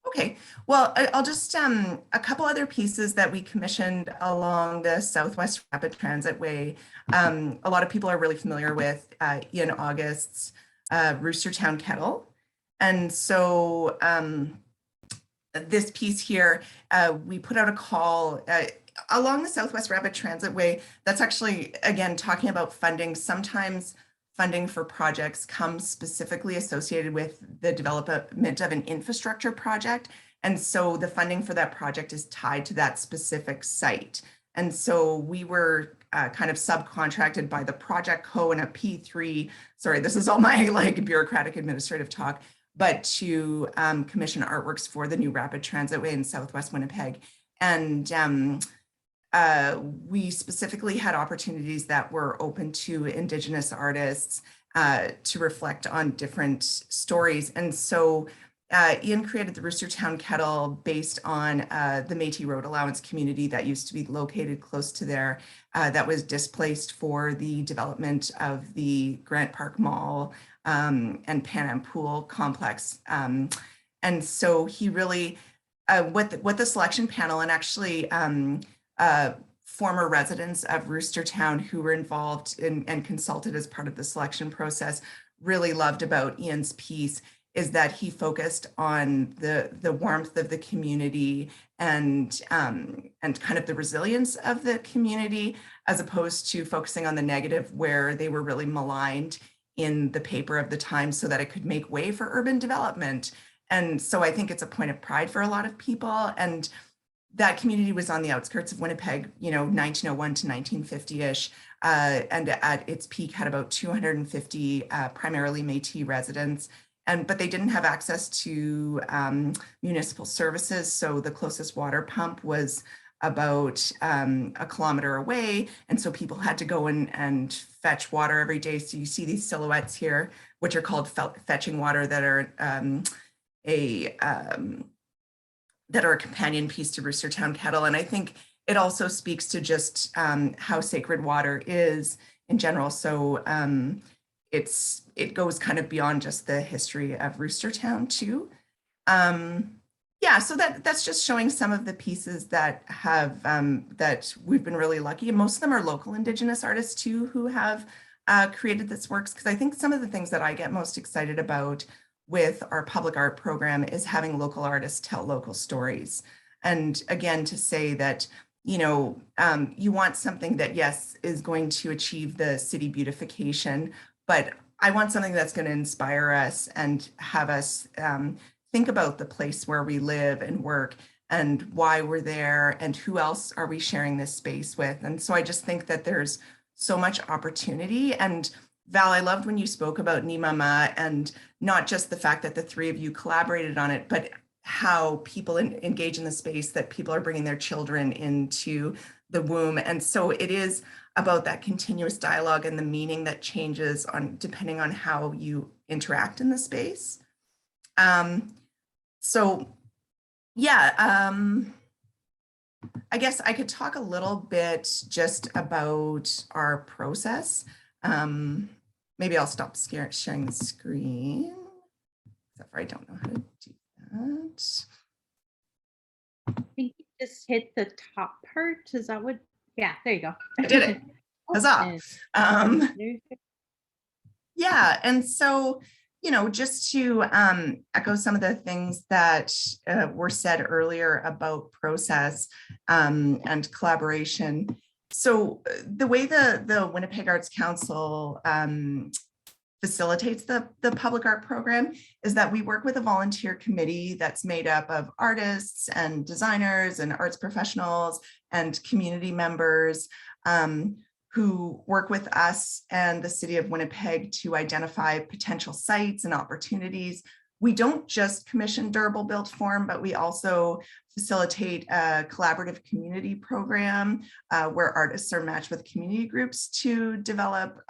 Okay, well, I'll just, a couple other pieces that we commissioned along the Southwest Rapid Transit Way. A lot of people are really familiar with Ian August's Roostertown Kettle. And so this piece here, we put out a call along the Southwest Rapid Transit Way. That's actually, again, talking about funding. Sometimes funding for projects comes specifically associated with the development of an infrastructure project. And so the funding for that project is tied to that specific site. And so we were kind of subcontracted by the project co and a P3. Sorry, this is all my like bureaucratic administrative talk, but to commission artworks for the new rapid transitway in Southwest Winnipeg. And we specifically had opportunities that were open to Indigenous artists to reflect on different stories. And so Ian created the Roostertown Kettle based on the Métis Road Allowance community that used to be located close to there, that was displaced for the development of the Grant Park Mall and Pan Am Pool complex. And so he really, what the selection panel, and actually former residents of Roostertown who were involved in, and consulted as part of the selection process, really loved about Ian's piece is that he focused on the warmth of the community and kind of the resilience of the community, as opposed to focusing on the negative where they were really maligned in the paper of the time so that it could make way for urban development. And so I think it's a point of pride for a lot of people. And that community was on the outskirts of Winnipeg, 1901 to 1950-ish, and at its peak had about 250 primarily Métis residents. But they didn't have access to municipal services. So the closest water pump was about a kilometer away. And so people had to go and fetch water every day. So you see these silhouettes here, which are called fetching water, that are a companion piece to Roostertown Kettle. And I think it also speaks to just how sacred water is in general. So it goes kind of beyond just the history of Roostertown too. Yeah, so that's just showing some of the pieces that have that we've been really lucky. And most of them are local Indigenous artists too who have created this works, because I think some of the things that I get most excited about with our public art program is having local artists tell local stories. And again, to say that, you want something that, yes, is going to achieve the city beautification, but I want something that's going to inspire us and have us think about the place where we live and work and why we're there and who else are we sharing this space with. And so I just think that there's so much opportunity. And Val, I loved when you spoke about Nimama, and not just the fact that the three of you collaborated on it, but how people engage in the space, that people are bringing their children into the womb. And so it is about that continuous dialogue and the meaning that changes depending on how you interact in the space. So yeah, I guess I could talk a little bit just about our process. Maybe I'll stop sharing the screen, except for I don't know how to do that. I think you just hit the top part. Is that what? Yeah, there you go. I did it. Huzzah. Yeah, and so, just to echo some of the things that were said earlier about process and collaboration. So the way the Winnipeg Arts Council facilitates the public art program is that we work with a volunteer committee that's made up of artists and designers and arts professionals and community members who work with us and the city of Winnipeg to identify potential sites and opportunities. We don't just commission durable built form, but we also facilitate a collaborative community program where artists are matched with community groups to develop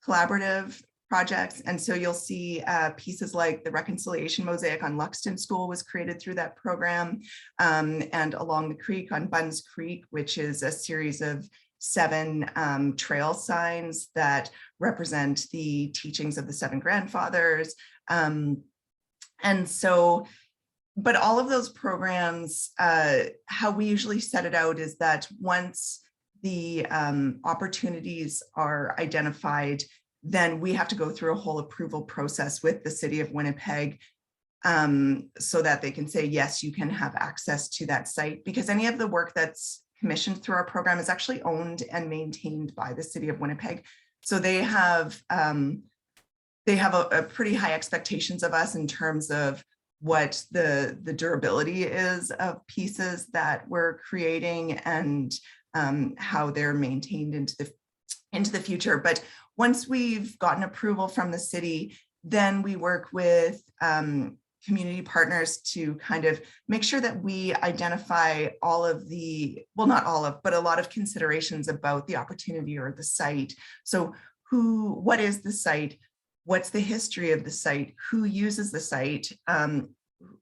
collaborative projects. And so you'll see pieces like the Reconciliation Mosaic on Luxton School was created through that program, and Along the Creek on Buns Creek, which is a series of 7 trail signs that represent the teachings of the 7 grandfathers. And so, but all of those programs, how we usually set it out is that once the opportunities are identified, then we have to go through a whole approval process with the city of Winnipeg so that they can say, yes, you can have access to that site, because any of the work that's commissioned through our program is actually owned and maintained by the city of Winnipeg. So they have a pretty high expectations of us in terms of what the durability is of pieces that we're creating, and how they're maintained into the future. But once we've gotten approval from the city, then we work with community partners to kind of make sure that we identify all of the, well, not all of, but a lot of considerations about the opportunity or the site. So what is the site? What's the history of the site? Who uses the site on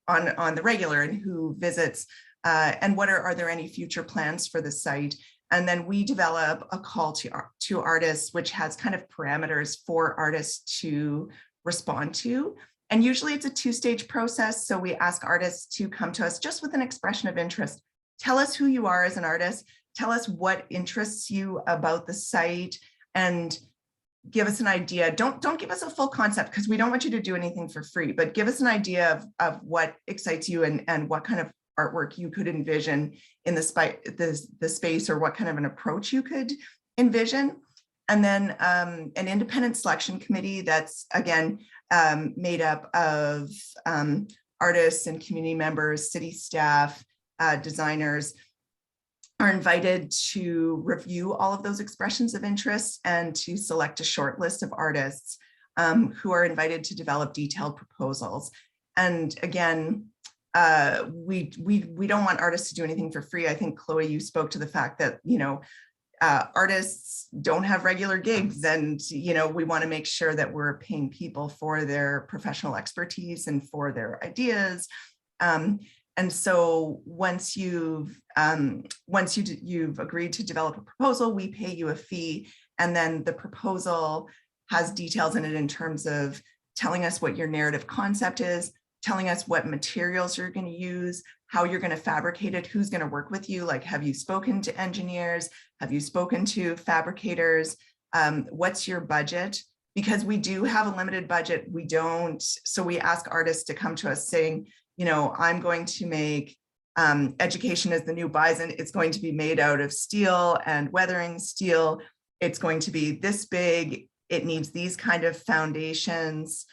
the regular, and who visits? And are there any future plans for the site? And then we develop a call to artists, which has kind of parameters for artists to respond to. And usually it's a two-stage process. So we ask artists to come to us just with an expression of interest. Tell us who you are as an artist. Tell us what interests you about the site, and give us an idea. Don't give us a full concept, because we don't want you to do anything for free, but give us an idea of what excites you and what kind of artwork you could envision in the space, or what kind of an approach you could envision. And then an independent selection committee that's, again, made up of artists and community members, city staff, designers, are invited to review all of those expressions of interest and to select a short list of artists who are invited to develop detailed proposals. And again, we don't want artists to do anything for free. I think, Chloe, you spoke to the fact that, artists don't have regular gigs, and, we want to make sure that we're paying people for their professional expertise and for their ideas. And so once you've agreed to develop a proposal, we pay you a fee, and then the proposal has details in it in terms of telling us what your narrative concept is, telling us what materials you're going to use, how you're going to fabricate it, who's going to work with you. Like, have you spoken to engineers? Have you spoken to fabricators? What's your budget? Because we do have a limited budget. So we ask artists to come to us saying, I'm going to make Education is the New Bison. It's going to be made out of steel and weathering steel. It's going to be this big. It needs these kind of foundations.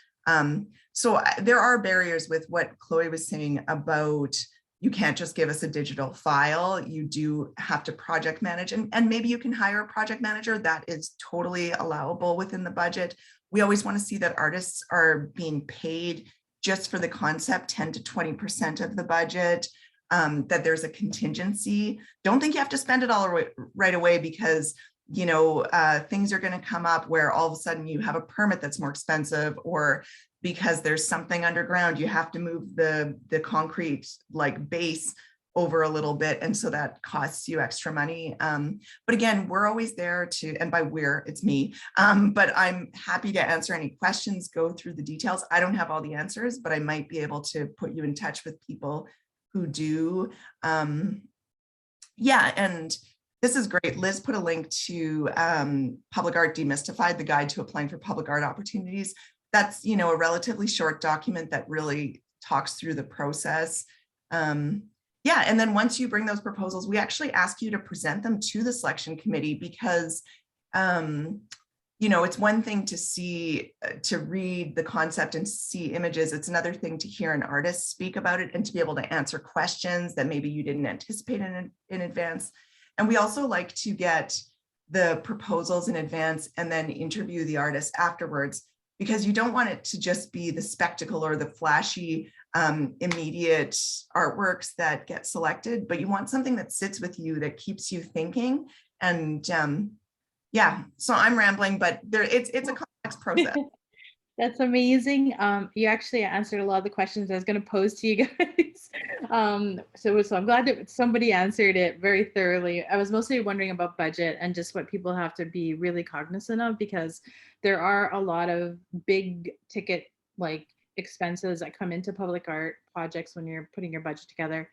So there are barriers with what Chloe was saying about, you can't just give us a digital file. You do have to project manage, and maybe you can hire a project manager. That is totally allowable within the budget. We always want to see that artists are being paid just for the concept, 10 to 20% of the budget, that there's a contingency. Don't think you have to spend it all right away, because things are going to come up where all of a sudden you have a permit that's more expensive, or because there's something underground, you have to move the concrete base over a little bit. And so that costs you extra money. But again, we're always there to, and by it's me, but I'm happy to answer any questions, go through the details. I don't have all the answers, but I might be able to put you in touch with people who do. Yeah, and this is great. Liz put a link to Public Art Demystified, the guide to applying for public art opportunities. That's, a relatively short document that really talks through the process. Yeah, and then once you bring those proposals, we actually ask you to present them to the selection committee, because, it's one thing to read the concept and see images. It's another thing to hear an artist speak about it and to be able to answer questions that maybe you didn't anticipate in advance. And we also like to get the proposals in advance and then interview the artist afterwards, because you don't want it to just be the spectacle or the flashy, immediate artworks that get selected, but you want something that sits with you, that keeps you thinking. And yeah, so I'm rambling, but it's a complex process. That's amazing. You actually answered a lot of the questions I was going to pose to you guys. So I'm glad that somebody answered it very thoroughly. I was mostly wondering about budget and just what people have to be really cognizant of, because there are a lot of big ticket expenses that come into public art projects when you're putting your budget together.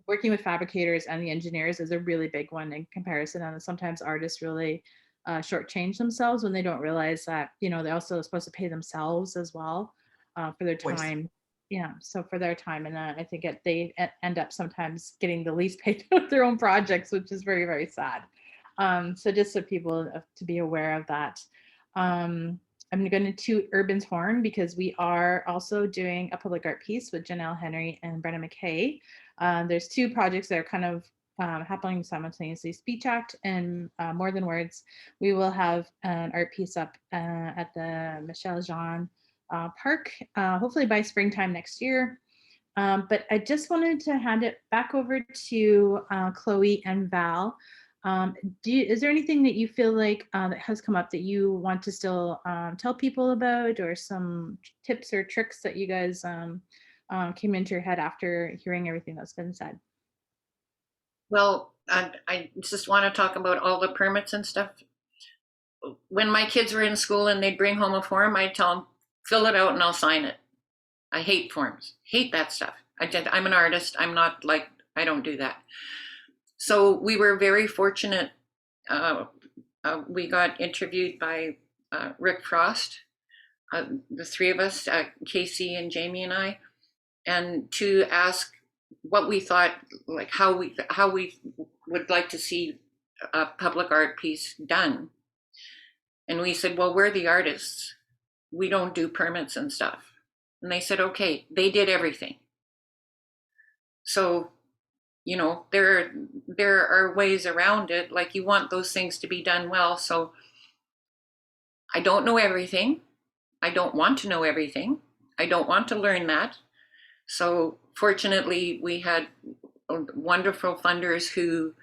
Working with fabricators and the engineers is a really big one in comparison, and sometimes artists really shortchange themselves when they don't realize that they're also supposed to pay themselves as well for their time. Yeah, so for their time, and I think they end up sometimes getting the least paid of their own projects, which is very, very sad. So just so people to be aware of that. I'm going to toot Urban's horn, because we are also doing a public art piece with Janelle Henry and Brenna McKay. There's two projects that are kind of happening simultaneously, Speech Act and More Than Words. We will have an art piece up at the Michel Jean Park, hopefully by springtime next year. But I just wanted to hand it back over to Chloe and Val. Is there anything that you feel like that has come up that you want to still tell people about, or some tips or tricks that you guys came into your head after hearing everything that's been said? Well, I just want to talk about all the permits and stuff. When my kids were in school and they'd bring home a form, I'd tell them, fill it out and I'll sign it. I hate forms, hate that stuff. I'm an artist. I'm not like, I don't do that. So we were very fortunate. We got interviewed by Rick Frost, the three of us, Casey and Jamie and I, and to ask what we thought, like how we would like to see a public art piece done. And we said, well, we're the artists. We don't do permits and stuff. And they said, okay, they did everything. So, you know, there are ways around it. Like, you want those things to be done well. So I don't know everything. I don't want to know everything. I don't want to learn that. So fortunately, we had wonderful funders who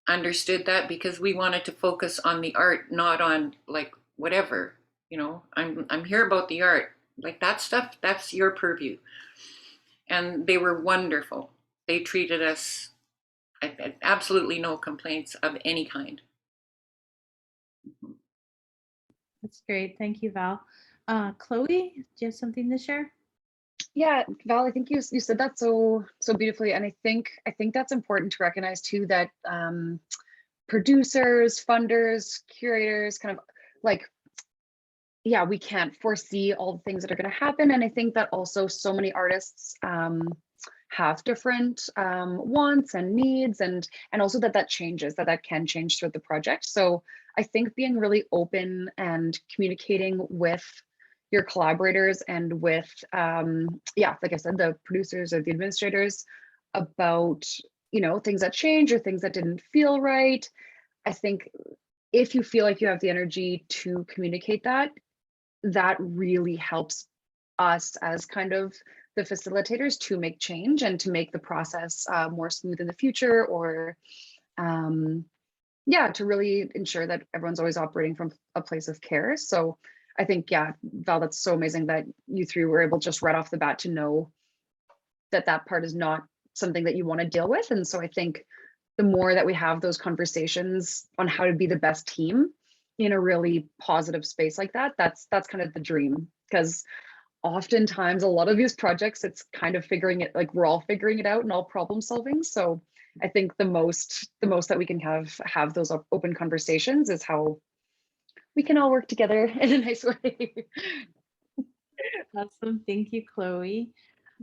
understood that, because we wanted to focus on the art, not on like whatever, you know, I'm here about the art, like that stuff, that's your purview. And they were wonderful. They treated us, absolutely no complaints of any kind. That's great. Thank you, Val. Chloe, do you have something to share? Yeah, Val, I think you said that so beautifully, and I think that's important to recognize too, that producers, funders, curators, kind of like, yeah, we can't foresee all the things that are going to happen, and I think that also so many artists have different wants and needs, and also that changes, that can change throughout the project. So I think being really open and communicating with your collaborators and with, yeah, like I said, the producers or the administrators about, you know, things that change or things that didn't feel right. I think if you feel like you have the energy to communicate that, that really helps us as kind of the facilitators to make change and to make the process more smooth in the future, or yeah, to really ensure that everyone's always operating from a place of care. So I think, yeah, Val, that's so amazing that you three were able just right off the bat to know that that part is not something that you want to deal with. And so I think the more that we have those conversations on how to be the best team in a really positive space like that, that's kind of the dream. Because oftentimes a lot of these projects, it's kind of figuring it, like we're all figuring it out and all problem solving. So I think the most that we can have those open conversations is how we can all work together in a nice way. Awesome. Thank you, Chloe.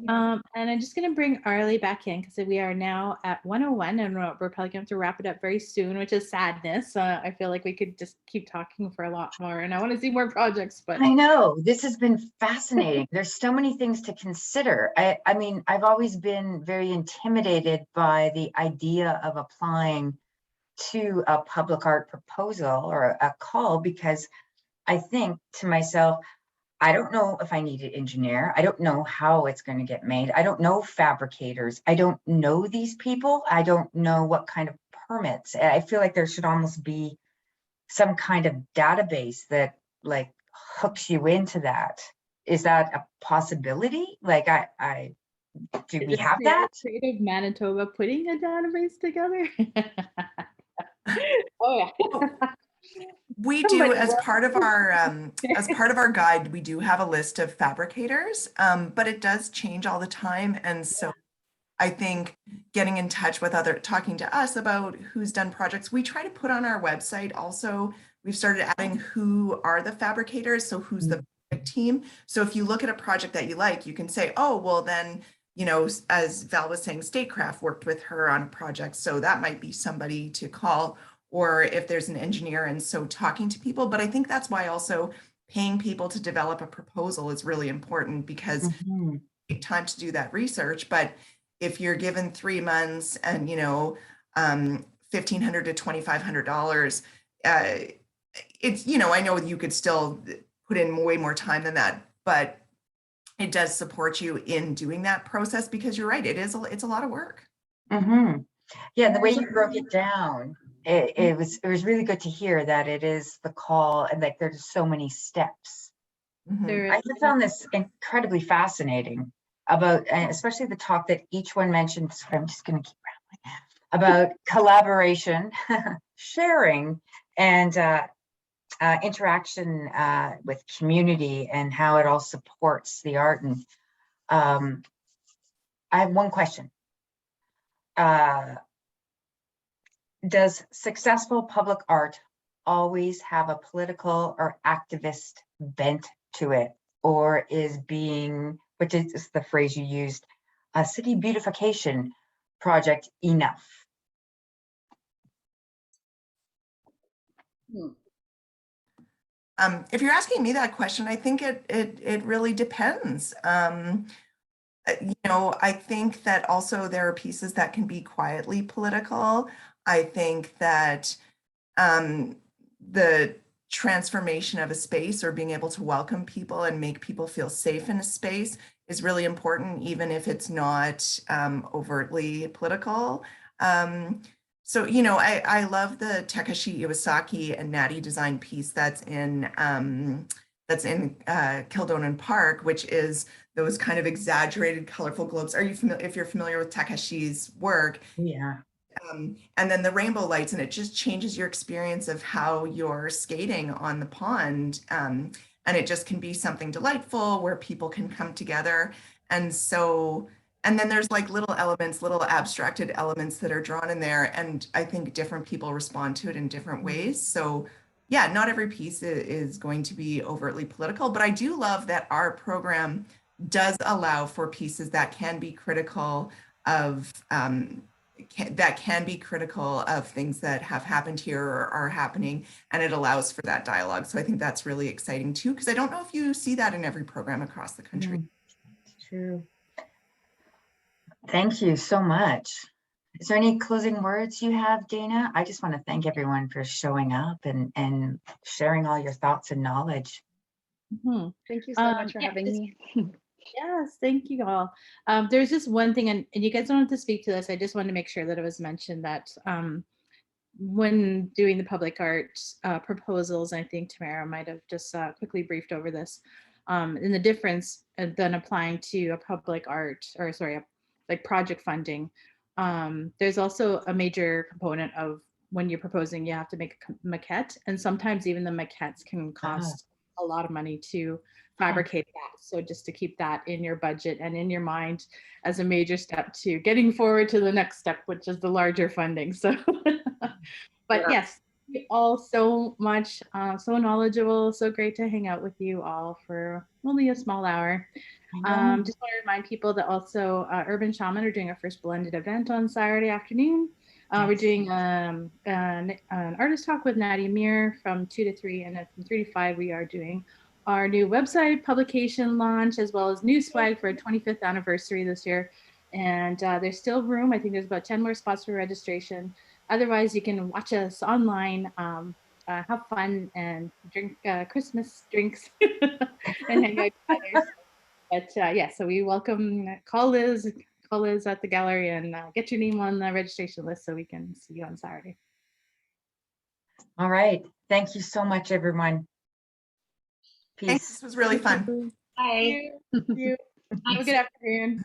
And I'm just going to bring Arlie back in, because we are now at 1:01 and we're probably going to have to wrap it up very soon, which is sadness. I feel like we could just keep talking for a lot more, and I want to see more projects. But I know this has been fascinating. There's so many things to consider. I mean, I've always been very intimidated by the idea of applying to a public art proposal or a call, because I think to myself, I don't know if I need an engineer. I don't know how it's going to get made. I don't know fabricators. I don't know these people. I don't know what kind of permits. I feel like there should almost be some kind of database that like hooks you into that. Is that a possibility? Like, do we have that? Creative Manitoba putting a database together? Oh yeah. We do, as part of our guide, we do have a list of fabricators, but it does change all the time. And so I think getting in touch with talking to us about who's done projects, we try to put on our website also, we've started adding who are the fabricators. So who's the project team. So if you look at a project that you like, you can say, oh, well then, you know, as Val was saying, Statecraft worked with her on a project. So that might be somebody to call, or if there's an engineer, and so talking to people. But I think that's why also paying people to develop a proposal is really important, because it takes time to do that research. But if you're given 3 months and, you know, $1,500 to $2,500, it's, you know, I know you could still put in way more time than that, but it does support you in doing that process, because you're right, it's a lot of work. Mm-hmm. Yeah, the way you broke it down, it was really good to hear that it is the call, and like there's so many steps. There I is, have found this incredibly fascinating about, and especially the talk that each one mentioned. So I'm just going to keep rambling about collaboration, sharing, and interaction with community, and how it all supports the art. And I have one question. Does successful public art always have a political or activist bent to it? Or is being, which is the phrase you used, a city beautification project enough? If you're asking me that question, I think it really depends. You know, I think that also there are pieces that can be quietly political. I think that the transformation of a space, or being able to welcome people and make people feel safe in a space, is really important, even if it's not overtly political. So, you know, I love the Takashi Iwasaki and Natty design piece that's in Kildonan Park, which is those kind of exaggerated, colorful globes. Are you familiar? If you're familiar with Takashi's work, Yeah. and then the rainbow lights, and it just changes your experience of how you're skating on the pond. And it just can be something delightful where people can come together. And so, and then there's like little elements, little abstracted elements that are drawn in there. And I think different people respond to it in different ways. So yeah, not every piece is going to be overtly political, but I do love that our program does allow for pieces that can be critical of that can be critical of things that have happened here or are happening, and it allows for that dialogue. So I think that's really exciting too, because I don't know if you see that in every program across the country. True. Thank you so much. Is there any closing words you have, Dana? I just want to thank everyone for showing up and sharing all your thoughts and knowledge. Thank you so much for yeah, having just- me. Yes, thank you all. There's just one thing, and you guys don't have to speak to this. I just wanted to make sure that it was mentioned that when doing the public art proposals, I think Tamara might have just quickly briefed over this, and the difference than applying to a public art, or sorry, like project funding. There's also a major component of when you're proposing, you have to make a maquette, and sometimes even the maquettes can cost a lot of money to fabricate that. So just to keep that in your budget and in your mind as a major step to getting forward to the next step, which is the larger funding. So, but yes, you all so much, so knowledgeable, so great to hang out with you all for only a small hour. Just want to remind people that also Urban Shaman are doing our first blended event on Saturday afternoon. We're doing an artist talk with Nadia Amir from 2 to 3, and then from 3 to 5 we are doing our new website publication launch, as well as new swag for our 25th anniversary this year. And there's still room. I think there's about 10 more spots for registration. Otherwise, you can watch us online, have fun, and drink Christmas drinks and hang out together. But yeah, so we welcome, call Liz at the gallery, and get your name on the registration list so we can see you on Saturday. All right. Thank you so much, everyone. Peace. Thanks. This was really fun. Bye. Thank you. Have a good afternoon.